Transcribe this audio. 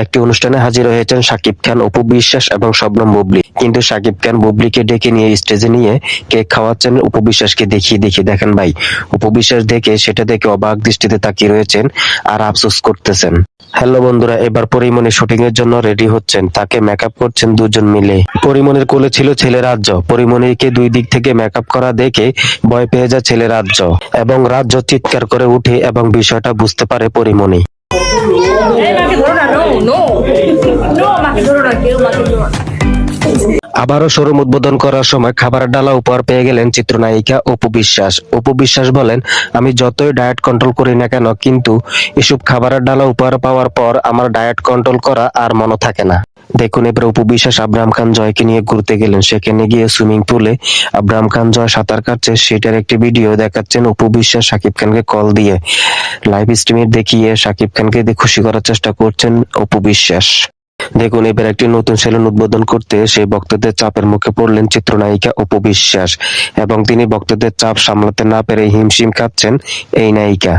একটি অনুষ্ঠানে হাজির হয়েছেন শাকিব খান, অপু বিশ্বাস এবং শবনম বুবলী। কিন্তু শাকিব খান বুবলীকে ডেকে নিয়ে স্টেজে নিয়ে কেক খাওয়াচ্ছেন অপু বিশ্বাসকে দেখিয়ে দেখেন ভাই, অপু বিশ্বাস সেটা দেখে অবাক দৃষ্টিতে তাকিয়ে রয়েছেন আর আফসোস করতেছেন। হ্যালো বন্ধুরা, এবার পরিমণি শুটিং এর জন্য রেডি হচ্ছেন, তাকে মেকআপ করছেন দুজন মিলে। পরিমণির কোলে ছিল ছেলে রাজ্য। পরিমণিকে দুই দিক থেকে মেকআপ করা দেখে ভয় পেয়ে যায় ছেলে রাজ্য, এবং রাজ্য চিৎকার করে উঠে এবং বিষয়টা বুঝতে পারে পরিমণি। আবারও শোরুম উদ্বোধন করার সময় খাবারের ডালা উপহার পেয়ে গেলেন চিত্রনায়িকা অপু বিশ্বাস। অপু বিশ্বাস বলেন, আমি যতই ডায়েট কন্ট্রোল করি না কেন, কিন্তু এসব খাবারের ডালা উপহার পাওয়ার পর আমার ডায়েট কন্ট্রোল করা আর মনে থাকে না। দেখুন, এবার অপু বিশ্বাস আব্রাহাম খান জয়কে নিয়ে ঘুরতে গেলেন। সেখানে গিয়ে সুইমিং পুলে আব্রাহাম খান জয় সাঁতার কাটছে, সেটার একটি ভিডিও দেখাচ্ছেন অপু বিশ্বাস শাকিব খানকে কল দিয়ে। লাইভ স্ট্রিমে দেখিয়ে শাকিব খানকে খুশি করার চেষ্টা করছেন অপু বিশ্বাস। দেখুন, এবার একটি নতুন সেলুন উদ্বোধন করতে সেই ভক্তদের চাপের মুখে পড়লেন চিত্রনায়িকা অপু বিশ্বাস, এবং তিনি ভক্তদের চাপ সামলাতে না পেরে হিমশিম খাচ্ছেন এই নায়িকা।